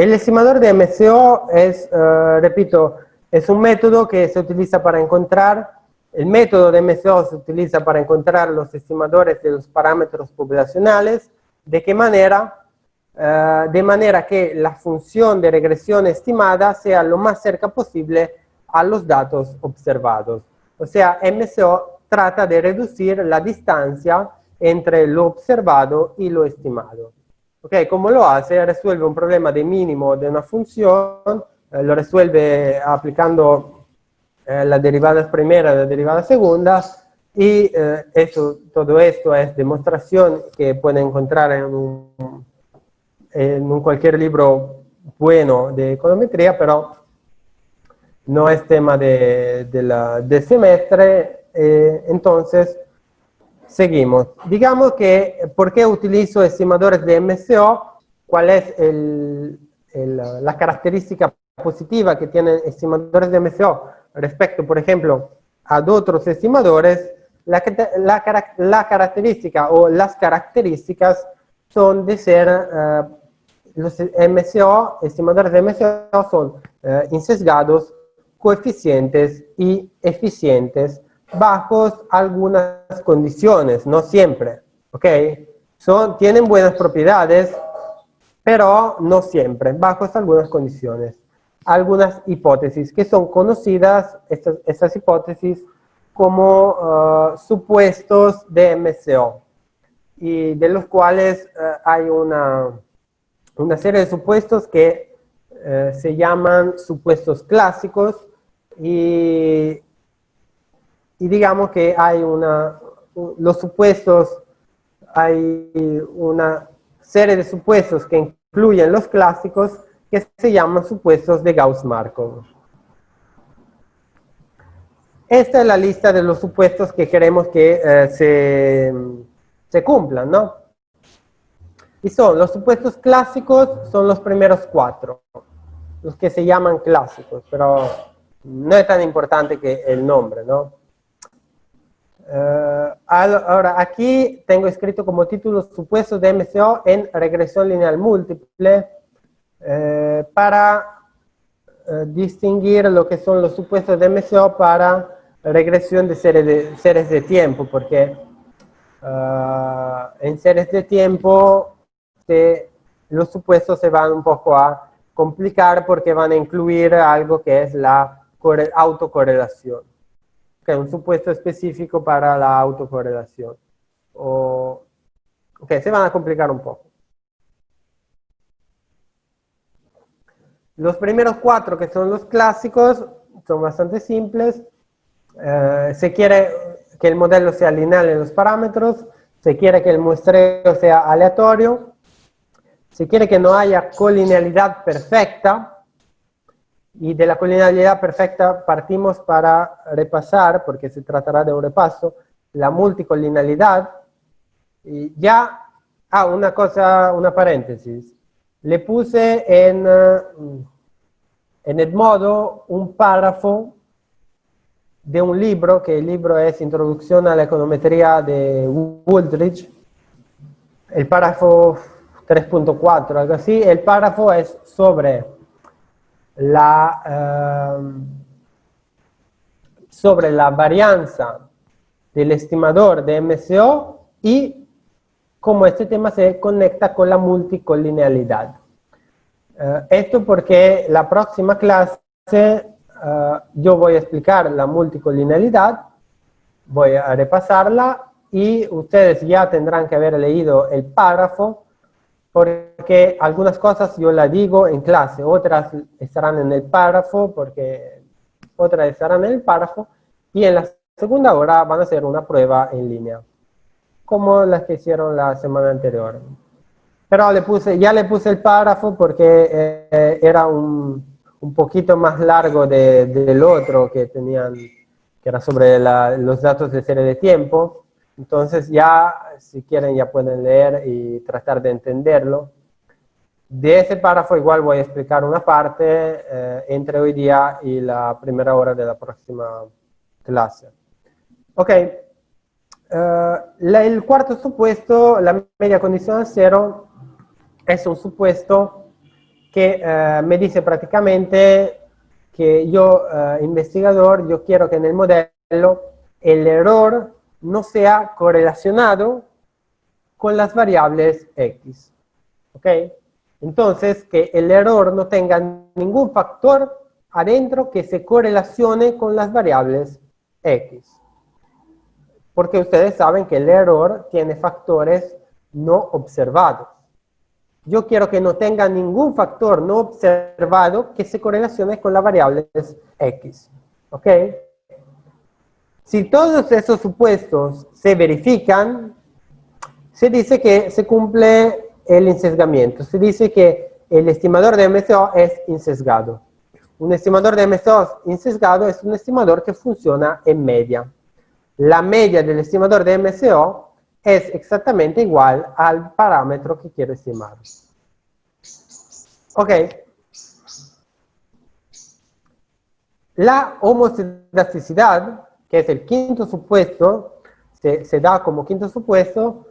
El estimador de MCO es, repito, es un método que se utiliza para encontrar, el método de MCO se utiliza para encontrar los estimadores de los parámetros poblacionales. ¿De qué manera? De manera que la función de regresión estimada sea lo más cerca posible a los datos observados. O sea, MCO trata de reducir la distancia entre lo observado y lo estimado. ¿Ok? ¿Cómo lo hace? Resuelve un problema de mínimo de una función, lo resuelve aplicando las derivadas primera y la derivada segunda, y todo esto es demostración que pueden encontrar en cualquier libro bueno de econometría, pero no es tema del semestre. Entonces, seguimos. Digamos que, ¿por qué utilizo estimadores de MCO? ¿Cuál es la característica positiva que tienen estimadores de MCO respecto, por ejemplo, a otros estimadores? La característica o las características son de ser, los MCO, estimadores de MCO son insesgados, coeficientes y eficientes bajo algunas condiciones, no siempre, ¿ok? Tienen buenas propiedades, pero no siempre, bajo algunas condiciones. Algunas hipótesis que son conocidas, estas hipótesis, como supuestos de MCO, y de los cuales hay una serie de supuestos que se llaman supuestos clásicos, y digamos que hay los supuestos, hay una serie de supuestos que incluyen los clásicos que se llaman supuestos de Gauss-Markov. Esta es la lista de los supuestos que queremos que se cumplan, ¿no? Y los supuestos clásicos, son los primeros 4, los que se llaman clásicos, pero no es tan importante que el nombre, ¿no? Ahora, aquí tengo escrito como título supuestos de MCO en regresión lineal múltiple, para distinguir lo que son los supuestos de MCO para regresión de series de tiempo, porque en series de tiempo los supuestos se van un poco a complicar porque van a incluir algo que es la autocorrelación. Okay, un supuesto específico para la autocorrelación. Se van a complicar un poco. Los primeros 4, que son los clásicos, son bastante simples. Se quiere que el modelo sea lineal en los parámetros, se quiere que el muestreo sea aleatorio, se quiere que no haya colinealidad perfecta. Y de la colinealidad perfecta partimos para repasar, porque se tratará de un repaso, la multicolinealidad. Y ya, una paréntesis. Le puse en el modo un párrafo de un libro, que el libro es Introducción a la Econometría de Wooldridge. El párrafo 3.4, algo así. El párrafo es sobre la varianza del estimador de MCO y cómo este tema se conecta con la multicolinealidad. Esto porque la próxima clase yo voy a explicar la multicolinealidad, voy a repasarla y ustedes ya tendrán que haber leído el párrafo, porque algunas cosas yo las digo en clase, otras estarán en el párrafo, y en la segunda hora van a hacer una prueba en línea, como las que hicieron la semana anterior. Pero ya le puse el párrafo porque era un poquito más largo del otro que tenían, que era sobre los datos de serie de tiempo. Entonces ya, si quieren, ya pueden leer y tratar de entenderlo. De ese párrafo igual voy a explicar una parte entre hoy día y la primera hora de la próxima clase. Ok. El cuarto supuesto, la media condicional cero, es un supuesto que me dice prácticamente que yo, investigador, yo quiero que en el modelo el error no sea correlacionado con las variables X. ¿Ok? Entonces, que el error no tenga ningún factor adentro que se correlacione con las variables X. Porque ustedes saben que el error tiene factores no observados. Yo quiero que no tenga ningún factor no observado que se correlacione con las variables X. ¿Ok? Si todos esos supuestos se verifican, se dice que se cumple el insesgamiento. Se dice que el estimador de MSO es insesgado. Un estimador de MSO insesgado es un estimador que funciona en media. La media del estimador de MSO es exactamente igual al parámetro que quiero estimar. Ok. La homoscedasticidad, que es el quinto supuesto, se da como quinto supuesto,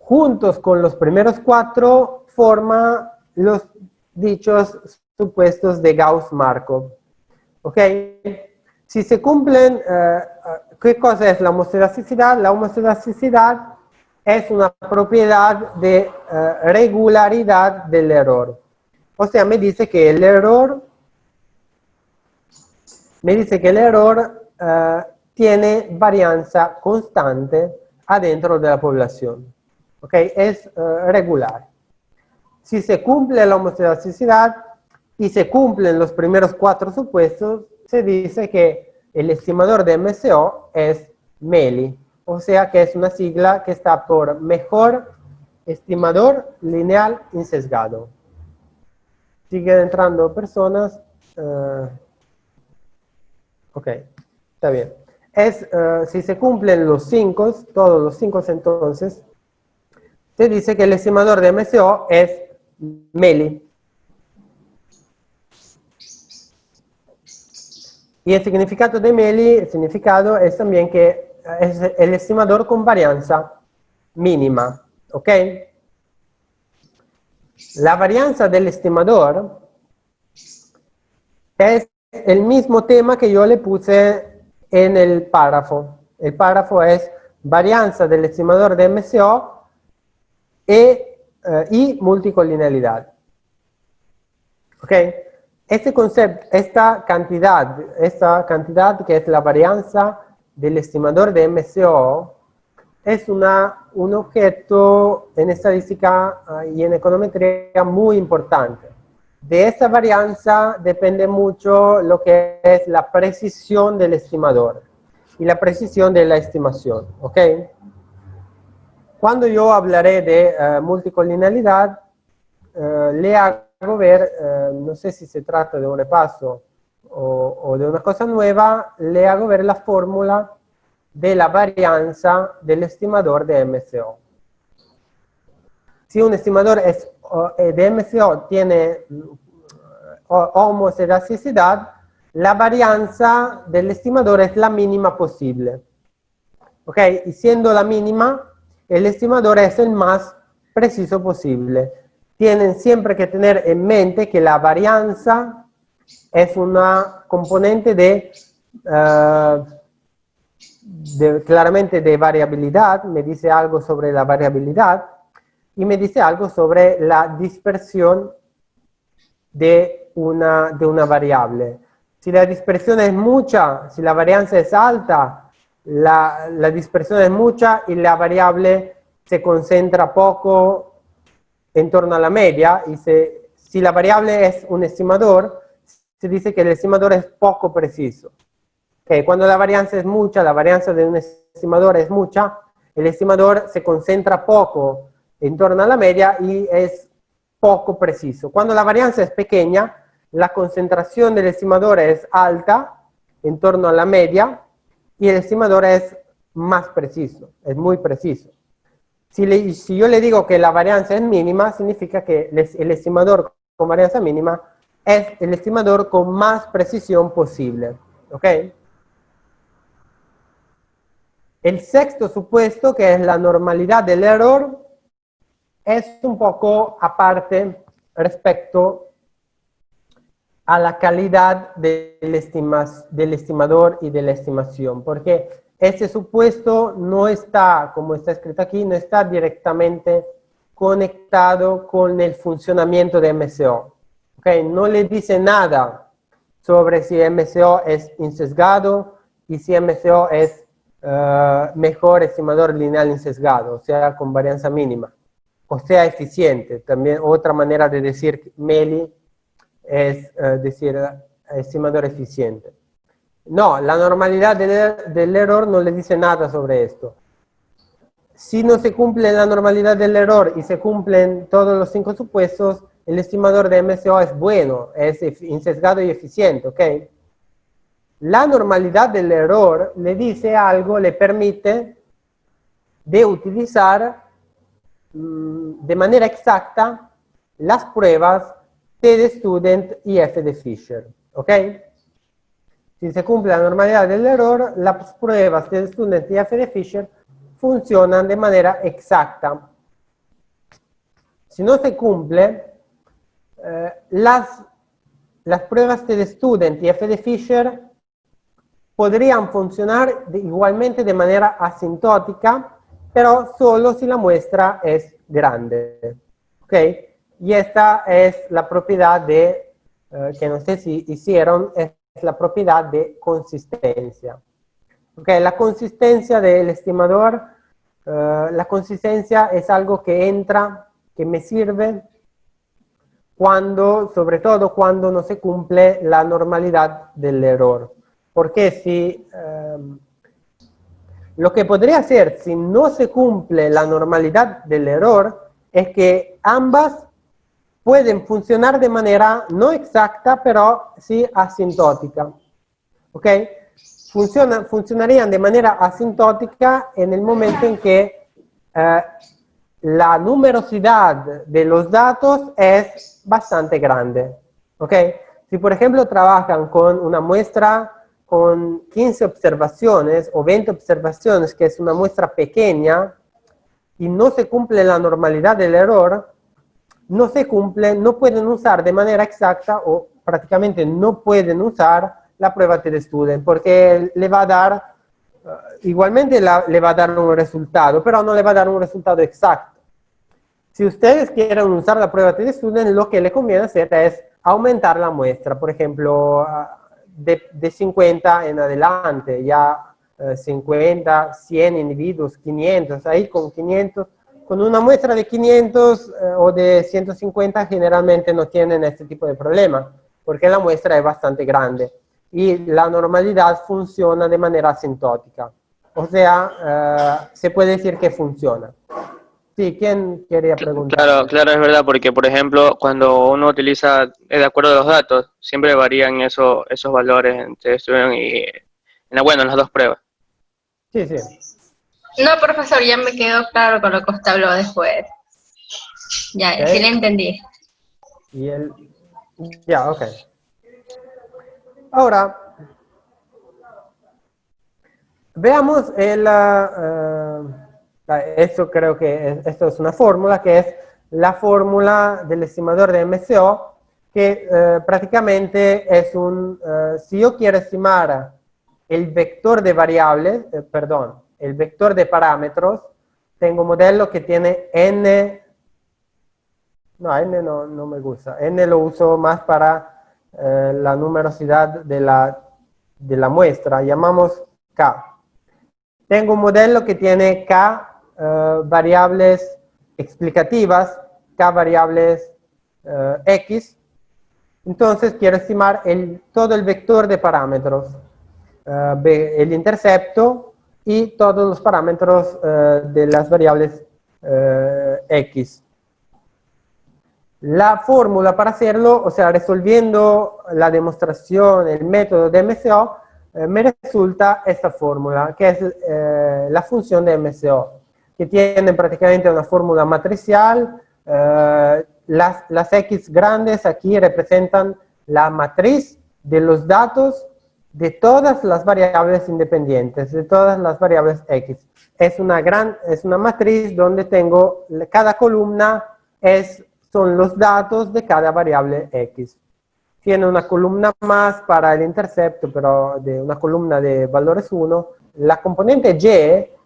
juntos con los primeros cuatro, forma los dichos supuestos de Gauss-Markov. ¿Ok? Si se cumplen, ¿qué cosa es la homoscedasticidad? La homoscedasticidad es una propiedad de regularidad del error. O sea, me dice que el error tiene varianza constante adentro de la población. ¿Ok? Es regular. Si se cumple la homoscedasticidad y se cumplen los primeros cuatro supuestos, se dice que el estimador de MSO es MELI. O sea que es una sigla que está por Mejor Estimador Lineal Insesgado. Siguen entrando personas. Ok, está bien. Si se cumplen los 5, todos los 5 entonces, se dice que el estimador de MSO es MELI. Y el significado de MELI, el significado es también que es el estimador con varianza mínima. ¿Ok? La varianza del estimador es el mismo tema que yo le puse en el párrafo. El párrafo es varianza del estimador de MSO y multicollinealidad. ¿Ok? Este concepto, esta cantidad que es la varianza del estimador de MSO, es un objeto en estadística y en econometría muy importante. De esta varianza depende mucho lo que es la precisión del estimador y la precisión de la estimación. ¿Ok? Cuando yo hablaré de multicollinealidad, le hago ver, no sé si se trata de un repaso o de una cosa nueva, le hago ver la fórmula de la varianza del estimador de MSO. Si un estimador de MSO tiene homoscedasticidad, la varianza del estimador es la mínima posible. ¿Ok? Y siendo la mínima, el estimador es el más preciso posible. Tienen siempre que tener en mente que la varianza es una componente claramente de variabilidad, me dice algo sobre la variabilidad y me dice algo sobre la dispersión de una variable. Si la dispersión es mucha, si la varianza es alta, la dispersión es mucha y la variable se concentra poco en torno a la media, y si la variable es un estimador, se dice que el estimador es poco preciso. Cuando la varianza es mucha, la varianza de un estimador es mucha, el estimador se concentra poco en torno a la media y es poco preciso. Cuando la varianza es pequeña, la concentración del estimador es alta en torno a la media y el estimador es más preciso, es muy preciso. Si yo le digo que la varianza es mínima, significa que el estimador con varianza mínima es el estimador con más precisión posible. ¿Ok? El sexto supuesto, que es la normalidad del error, es un poco aparte respecto a la calidad del estimador y de la estimación, porque ese supuesto no está, como está escrito aquí, no está directamente conectado con el funcionamiento de MCO. ¿Okay? No le dice nada sobre si MCO es insesgado y si MCO es mejor estimador lineal insesgado, o sea, con varianza mínima, o sea, eficiente. También otra manera de decir MELI es decir estimador eficiente. No, la normalidad del error no le dice nada sobre esto. Si no se cumple la normalidad del error y se cumplen todos los 5 supuestos, el estimador de MCO es bueno, es insesgado y eficiente, ¿ok? La normalidad del error le dice algo, le permite de utilizar de manera exacta las pruebas T de Student y F de Fisher, ¿ok? Si se cumple la normalidad del error, las pruebas T de Student y F de Fisher funcionan de manera exacta. Si no se cumple, las pruebas T de Student y F de Fisher podrían funcionar igualmente de manera asintótica, pero solo si la muestra es grande. ¿Ok? Y esta es la propiedad de, que no sé si hicieron, es la propiedad de consistencia. ¿Ok? La consistencia del estimador, la consistencia es algo que entra, que me sirve cuando, sobre todo cuando no se cumple la normalidad del error. Porque si lo que podría hacer si no se cumple la normalidad del error es que ambas pueden funcionar de manera no exacta, pero sí asintótica. ¿Ok? Funcionarían de manera asintótica en el momento en que la numerosidad de los datos es bastante grande. ¿Ok? Si por ejemplo trabajan con una muestra con 15 observaciones o 20 observaciones, que es una muestra pequeña, y no se cumple la normalidad del error, no se cumple, no pueden usar de manera exacta o prácticamente no pueden usar la prueba T de Student, porque le va a dar, igualmente le va a dar un resultado, pero no le va a dar un resultado exacto. Si ustedes quieren usar la prueba T de Student, lo que le conviene hacer es aumentar la muestra, por ejemplo, de 50 en adelante, ya 50, 100 individuos, 500, ahí con 500, con una muestra de 500 o de 150 generalmente no tienen este tipo de problema, porque la muestra es bastante grande y la normalidad funciona de manera asintótica. O sea, se puede decir que funciona. Sí, ¿quién quería preguntar? Claro, claro, es verdad, porque por ejemplo, cuando uno utiliza, de acuerdo a los datos, siempre varían esos valores entre Student y, bueno, en las dos pruebas. Sí, sí. No, profesor, ya me quedó claro con lo que usted habló después. Ya, Okay. sí le entendí. Y ya, ok. Ahora, veamos esto creo que esto es una fórmula que es la fórmula del estimador de MCO, que prácticamente es si yo quiero estimar el vector de variables, el vector de parámetros, tengo un modelo que tiene n, n no me gusta, n lo uso más para la numerosidad de la muestra, llamamos k. Tengo un modelo que tiene k variables explicativas, k variables x, entonces quiero estimar todo el vector de parámetros, el intercepto y todos los parámetros de las variables x. La fórmula para hacerlo, o sea, resolviendo la demostración, el método de MCO, me resulta esta fórmula, que es la función de MCO, que tiene prácticamente una fórmula matricial. Las X grandes aquí representan la matriz de los datos de todas las variables independientes, de todas las variables X. Es una matriz donde tengo, cada columna son los datos de cada variable X. Tiene una columna más para el intercepto, pero de una columna de valores 1. La componente Y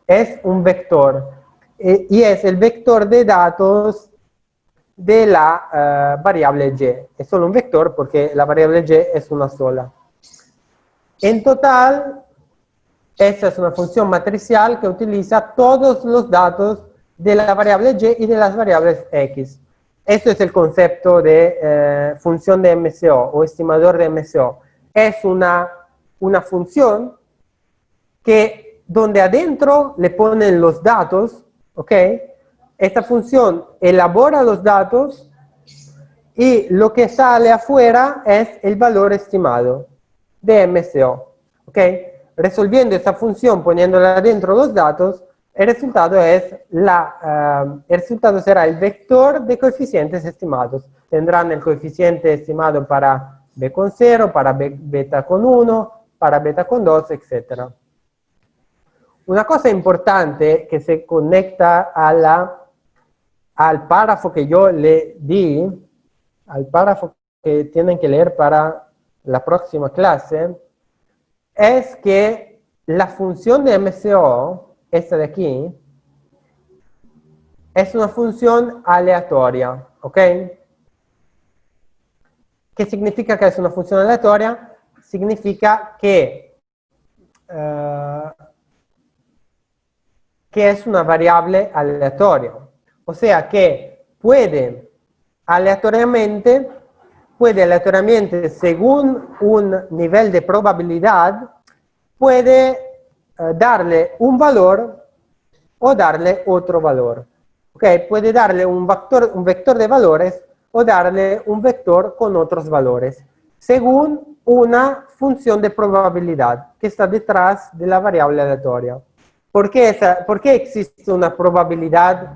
es un vector, y es el vector de datos de la variable Y. Es solo un vector porque la variable Y es una sola. En total, esta es una función matricial que utiliza todos los datos de la variable Y y de las variables X. Esto es el concepto de función de MCO o estimador de MCO. Es una función que donde adentro le ponen los datos, ¿ok? Esta función elabora los datos y lo que sale afuera es el valor estimado de MCO, ¿ok? Resolviendo esta función, poniéndola adentro los datos, el resultado será el vector de coeficientes estimados. Tendrán el coeficiente estimado para B con 0, para beta con 1, para beta con 2, etc. Una cosa importante que se conecta al párrafo que yo le di, al párrafo que tienen que leer para la próxima clase, es que la función de MCO, esta de aquí, es una función aleatoria, ¿ok? ¿Qué significa que es una función aleatoria? Significa que es una variable aleatoria. O sea que puede aleatoriamente, según un nivel de probabilidad, puede darle un valor o darle otro valor. ¿Okay? Puede darle un vector de valores o darle un vector con otros valores, según una función de probabilidad que está detrás de la variable aleatoria. ¿Por qué existe una probabilidad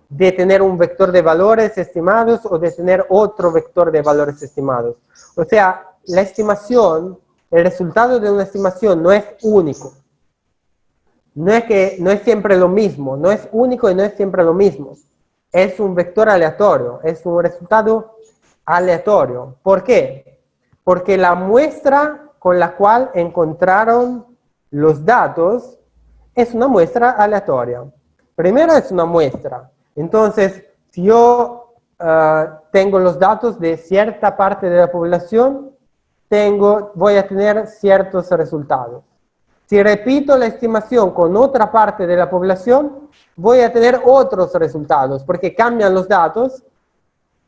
de tener un vector de valores estimados o de tener otro vector de valores estimados? O sea, la estimación, el resultado de una estimación no es único. No es siempre lo mismo, no es único y no es siempre lo mismo. Es un vector aleatorio, es un resultado aleatorio. ¿Por qué? Porque la muestra con la cual encontraron los datos es una muestra aleatoria. Primero es una muestra. Entonces, si yo tengo los datos de cierta parte de la población, voy a tener ciertos resultados. Si repito la estimación con otra parte de la población, voy a tener otros resultados, porque cambian los datos,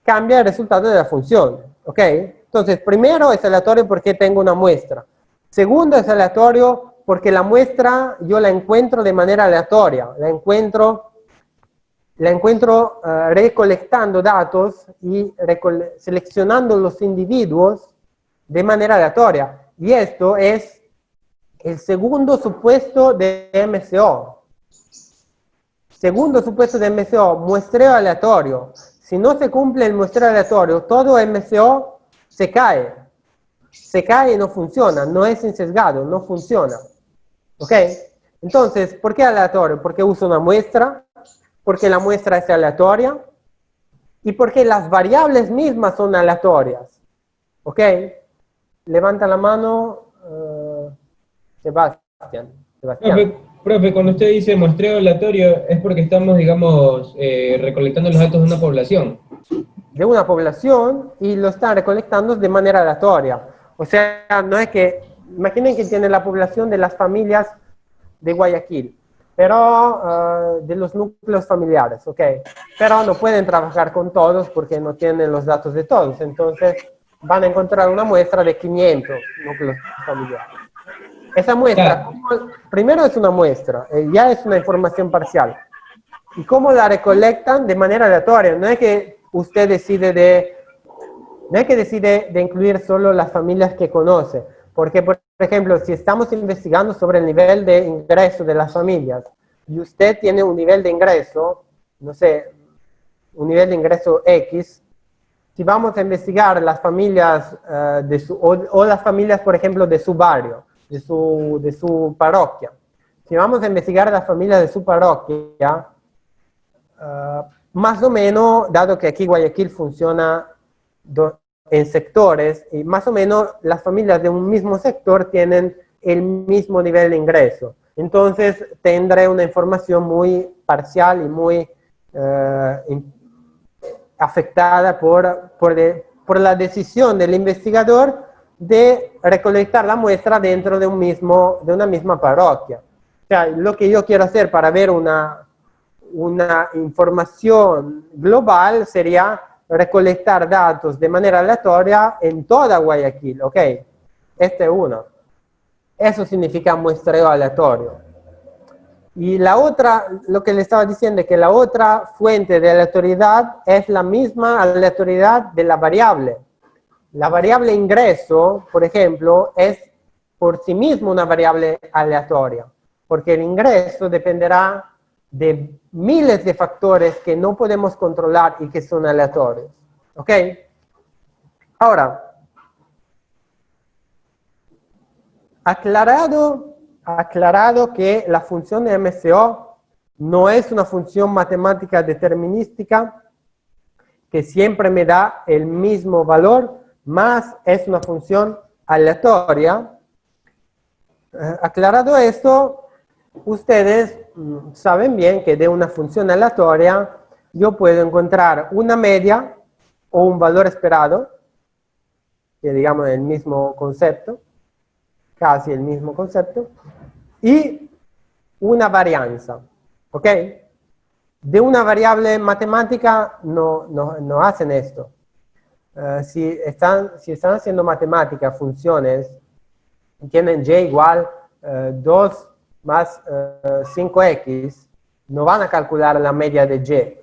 cambia el resultado de la función, ¿ok? Entonces, primero es aleatorio porque tengo una muestra. Segundo es aleatorio porque la muestra yo la encuentro de manera aleatoria, la encuentro recolectando datos y seleccionando los individuos de manera aleatoria. Y esto es el segundo supuesto de MCO. Segundo supuesto de MCO, muestreo aleatorio. Si no se cumple el muestreo aleatorio, todo MCO se cae. Se cae y no funciona, no es insesgado, no funciona. ¿Ok? Entonces, ¿por qué aleatorio? Porque uso una muestra, porque la muestra es aleatoria y porque las variables mismas son aleatorias. ¿Ok? Levanta la mano, Sebastián. Profe, cuando usted dice muestreo aleatorio, es porque estamos, digamos, recolectando los datos de una población. De una población y lo están recolectando de manera aleatoria. O sea, no es que, imaginen que tiene la población de las familias de Guayaquil, pero de los núcleos familiares, ¿ok? Pero no pueden trabajar con todos porque no tienen los datos de todos, entonces van a encontrar una muestra de 500 núcleos familiares. Esa muestra, primero es una muestra, ya es una información parcial. ¿Y cómo la recolectan? De manera aleatoria. No es que usted decide de incluir solo las familias que conoce. Porque, por ejemplo, si estamos investigando sobre el nivel de ingreso de las familias y usted tiene un nivel de ingreso, no sé, un nivel de ingreso X, si vamos a investigar las familias o las familias, por ejemplo, de su barrio, de su parroquia. Si vamos a investigar las familias de su parroquia, más o menos, dado que aquí Guayaquil funciona en sectores, y más o menos las familias de un mismo sector tienen el mismo nivel de ingreso. Entonces tendré una información muy parcial y muy afectada por la decisión del investigador de recolectar la muestra dentro de una misma parroquia. O sea, lo que yo quiero hacer para ver una información global sería recolectar datos de manera aleatoria en toda Guayaquil, ¿ok? Este es uno. Eso significa muestreo aleatorio. Y la otra, lo que le estaba diciendo es que la otra fuente de aleatoriedad es la misma aleatoriedad de la variable. La variable ingreso, por ejemplo, es por sí misma una variable aleatoria, porque el ingreso dependerá de miles de factores que no podemos controlar y que son aleatorios. ¿Ok? Ahora, aclarado que la función de MCO no es una función matemática determinística que siempre me da el mismo valor, más es una función aleatoria. Aclarado esto, ustedes saben bien que de una función aleatoria yo puedo encontrar una media o un valor esperado, que digamos el mismo concepto, casi el mismo concepto, y una varianza, ¿ok? De una variable matemática no hacen esto. Si están haciendo matemática, funciones, tienen y igual 2 más 5x, no van a calcular la media de y,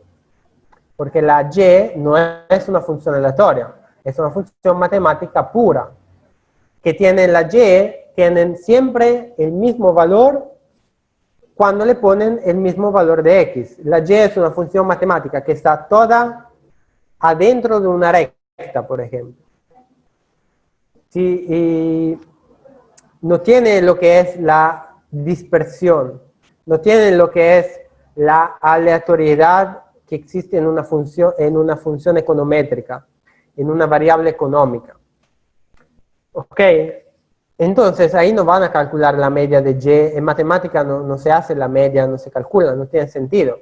porque la y no es una función aleatoria, es una función matemática pura, que tienen la y, tienen siempre el mismo valor cuando le ponen el mismo valor de x. La y es una función matemática que está toda adentro de una recta, por ejemplo. Sí, y no tiene lo que es la dispersión, no tiene lo que es la aleatoriedad que existe en una función econométrica, en una variable económica. ¿Ok? Entonces ahí no van a calcular la media de y, en matemática no se hace la media, no se calcula, no tiene sentido.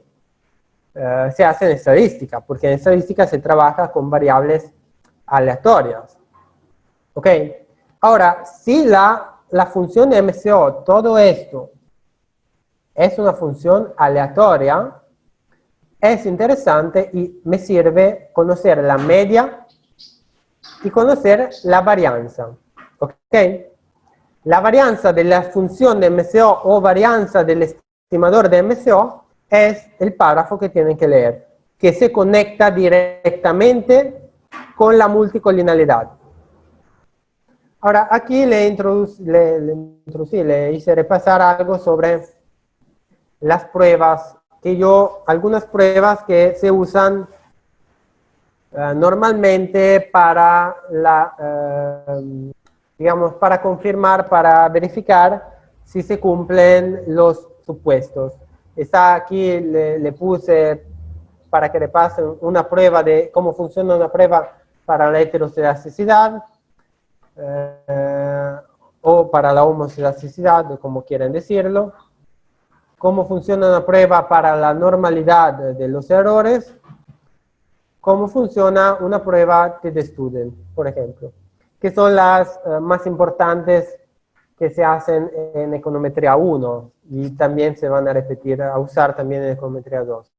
Se hace en estadística, porque en estadística se trabaja con variables aleatorias. ¿Ok? Ahora, si la función de MCO, todo esto, es una función aleatoria, es interesante y me sirve conocer la media y conocer la varianza. ¿Ok? La varianza de la función de MCO o varianza del estimador de MCO es el párrafo que tienen que leer, que se conecta directamente con la multicollinealidad. Ahora, aquí le hice repasar algo sobre las pruebas, algunas pruebas que se usan normalmente para digamos, para confirmar, para verificar si se cumplen los supuestos. Está aquí, le puse para que le pasen una prueba de cómo funciona una prueba para la heteroscedasticidad o para la homoscedasticidad, como quieren decirlo. Cómo funciona una prueba para la normalidad de los errores. Cómo funciona una prueba de student, por ejemplo, que son las más importantes que se hacen en econometría 1 y también se van a repetir, a usar también en econometría 2.